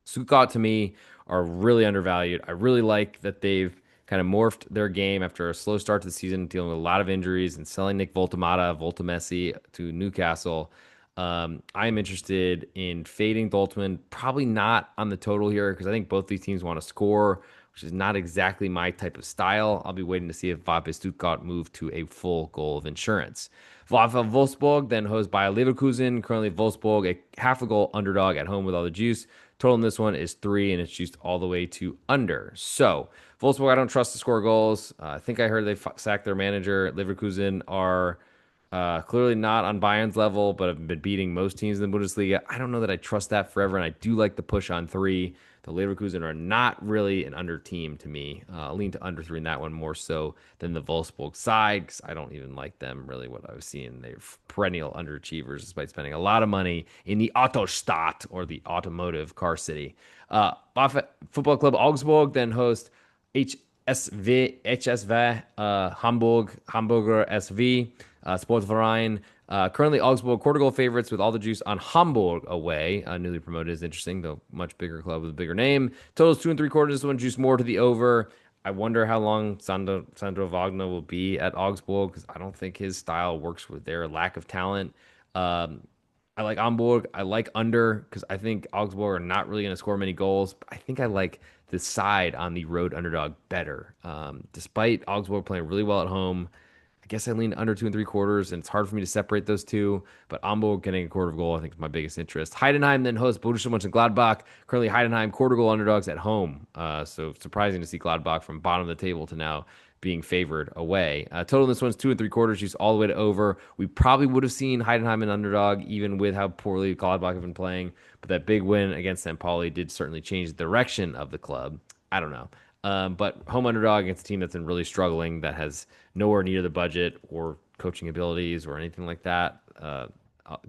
Stuttgart, to me, are really undervalued. I really like that they've kind of morphed their game after a slow start to the season, dealing with a lot of injuries and selling Nick Volta-Messi to Newcastle. I am interested in fading Dortmund, probably not on the total here because I think both these teams want to score, which is not exactly my type of style. I'll be waiting to see if VfB Stuttgart move to a full goal of insurance. VfL Wolfsburg then hosted by Leverkusen. Currently, Wolfsburg a half a goal underdog at home with all the juice. Total in this one is 3, and it's juiced all the way to under. So, Wolfsburg, I don't trust to score goals. I think I heard they sacked their manager. Leverkusen are clearly not on Bayern's level, but have been beating most teams in the Bundesliga. I don't know that I trust that forever, and I do like the push on 3. The Leverkusen are not really an under team to me. I'll lean to under 3 in that one more so than the Wolfsburg side because I don't even like them really what I was seeing. They're perennial underachievers despite spending a lot of money in the Autostadt or the automotive car city. Football Club Augsburg then host HSV Hamburger SV, Sportverein. Currently, Augsburg quarter goal favorites with all the juice on Hamburg away. Newly promoted is interesting, though much bigger club with a bigger name. Total is 2.75. This one juice more to the over. I wonder how long Sandro Wagner will be at Augsburg because I don't think his style works with their lack of talent. I like Hamburg. I like under because I think Augsburg are not really going to score many goals. But I think I like the side on the road underdog better. Despite Augsburg playing really well at home, I guess I lean under 2.75, and it's hard for me to separate those two. But Hamburg getting a quarter of goal, I think, is my biggest interest. Heidenheim then hosts Borussia Mönchengladbach. Currently, Heidenheim quarter goal underdogs at home. So surprising to see Gladbach from bottom of the table to now being favored away. Total in this one's 2.75, juice all the way to over. We probably would have seen Heidenheim an underdog, even with how poorly Gladbach have been playing. But that big win against St. Pauli did certainly change the direction of the club. I don't know. But home underdog against a team that's been really struggling, that has nowhere near the budget or coaching abilities or anything like that.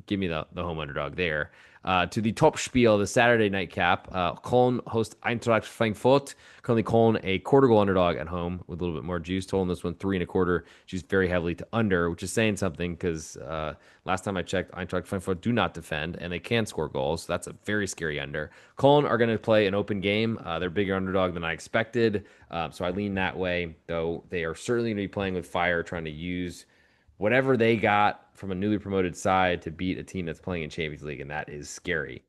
give me the home underdog there. To the top spiel, the Saturday nightcap, Köln host Eintracht Frankfurt. Currently, Köln a quarter goal underdog at home with a little bit more juice. Total in this one 3.25. Juice very heavily to under, which is saying something because last time I checked, Eintracht Frankfurt do not defend and they can score goals. So that's a very scary under. Köln are going to play an open game. They're a bigger underdog than I expected, so I lean that way. Though they are certainly going to be playing with fire, trying to use whatever they got from a newly promoted side to beat a team that's playing in Champions League, and that is scary.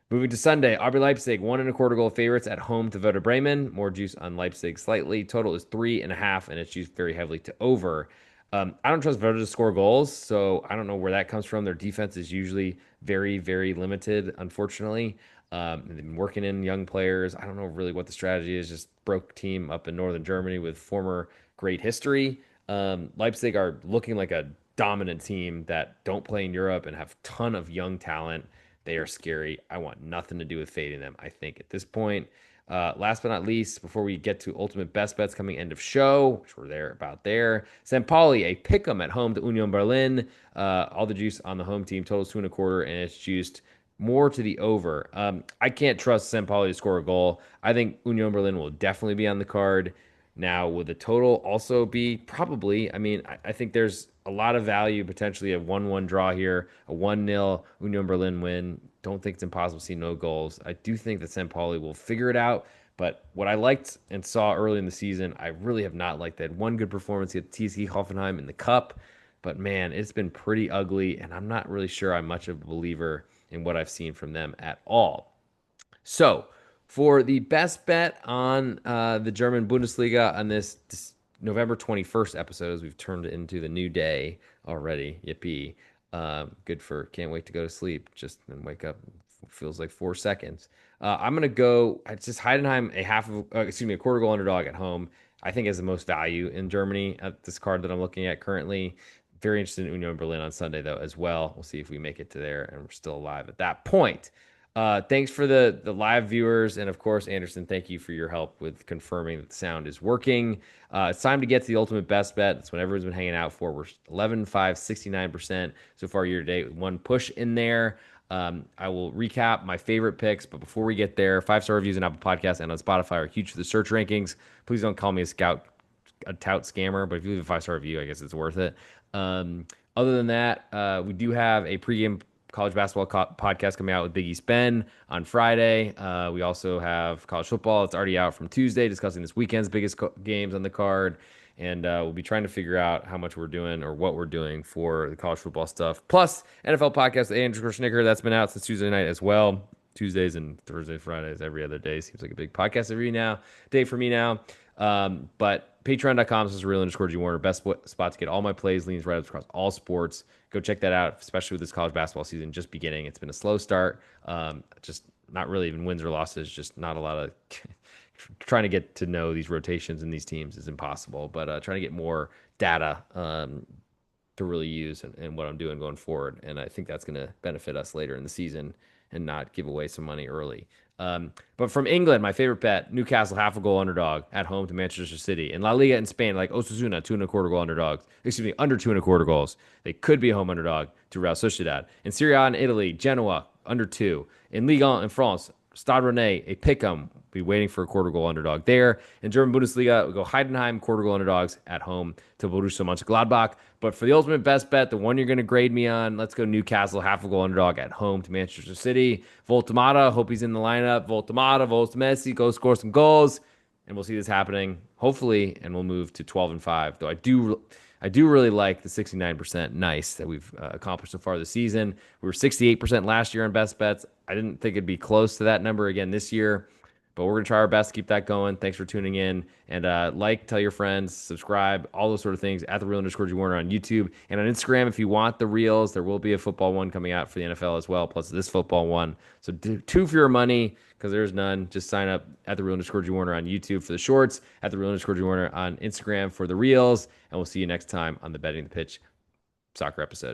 Moving to Sunday, RB Leipzig, 1.25 goal favorites at home to Werder Bremen. More juice on Leipzig slightly. Total is 3.5, and it's juiced very heavily to over. I don't trust Werder to score goals, so I don't know where that comes from. Their defense is usually very, very limited, unfortunately. They've been working in young players. I don't know really what the strategy is. Just broke team up in northern Germany with former great history. Leipzig are looking like a dominant team that don't play in Europe and have a ton of young talent. They are scary. I want nothing to do with fading them, I think, at this point. Last but not least, before we get to ultimate best bets coming end of show, which we're there about there, St. Pauli, a pick 'em at home to Union Berlin. All the juice on the home team, totals 2.25, and it's juiced more to the over. I can't trust St. Pauli to score a goal. I think Union Berlin will definitely be on the card. Now, will the total also be? Probably. I mean, I think there's a lot of value potentially a 1-1 draw here, a 1-0 Union Berlin win. Don't think it's impossible to see no goals. I do think that St. Pauli will figure it out. But what I liked and saw early in the season, I really have not liked that. One good performance at TSG Hoffenheim in the Cup. But man, it's been pretty ugly. And I'm not really sure I'm much of a believer in what I've seen from them at all. So, for the best bet on the German Bundesliga on this November 21st episode, as we've turned it into the new day already. Yippee. Good for, can't wait to go to sleep. Just then wake up. Feels like 4 seconds. I'm going to go, it's just Heidenheim, a quarter goal underdog at home. I think has the most value in Germany at this card that I'm looking at currently. Very interested in Union Berlin on Sunday, though, as well. We'll see if we make it to there and we're still alive at that point. Thanks for the live viewers. And of course, Anderson, thank you for your help with confirming that the sound is working. It's time to get to the ultimate best bet. That's what everyone's been hanging out for. We're 11, 5, 69% so far year to date with one push in there. I will recap my favorite picks, but before we get there, 5-star reviews on Apple Podcasts and on Spotify are huge for the search rankings. Please don't call me a tout scammer, but if you leave a 5-star review, I guess it's worth it. Other than that, we do have a pregame college basketball podcast coming out with Big East Ben on Friday. We also have college football. It's already out from Tuesday, discussing this weekend's biggest games on the card. And we'll be trying to figure out how much we're doing or what we're doing for the college football stuff. Plus, NFL podcast with Andrew Schnicker, that's been out since Tuesday night as well. Tuesdays and Thursdays, Fridays, every other day. Seems like a big podcast day for me now. But patreon.com is real underscore G Warner. Best spot to get all my plays, leans, write-ups across all sports. Go check that out, especially with this college basketball season just beginning. It's been a slow start. Just not really even wins or losses, just not a lot of trying to get to know these rotations and these teams is impossible. But trying to get more data to really use and what I'm doing going forward. And I think that's going to benefit us later in the season and not give away some money early. But from England, my favorite bet, Newcastle half a goal underdog at home to Manchester City. In La Liga in Spain, like Osasuna, 2.25 goal underdogs. Excuse me, under 2.25 goals. They could be a home underdog to Real Sociedad. In Serie A in Italy, Genoa, under 2. In Ligue 1 in France, Stade Rennais, a pick'em. Be waiting for a quarter goal underdog there. In German Bundesliga, we go Heidenheim, quarter goal underdogs at home to Borussia Mönchengladbach. But for the ultimate best bet, the one you're going to grade me on, let's go Newcastle, half a goal underdog at home to Manchester City. Voltemata, hope he's in the lineup. Voltemata, Vols Messi, go score some goals. And we'll see this happening, hopefully, and we'll move to 12-5. Though I do really like the 69% nice that we've accomplished so far this season. We were 68% last year on best bets. I didn't think it'd be close to that number again this year. But we're going to try our best to keep that going. Thanks for tuning in. And tell your friends, subscribe, all those sort of things at the real underscore G Warner on YouTube. And on Instagram, if you want the reels, there will be a football one coming out for the NFL as well, plus this football one. So do 2 for your money, because there's none. Just sign up at the real underscore G Warner on YouTube for the shorts, at the real underscore G Warner on Instagram for the reels. And we'll see you next time on the Betting the Pitch soccer episode.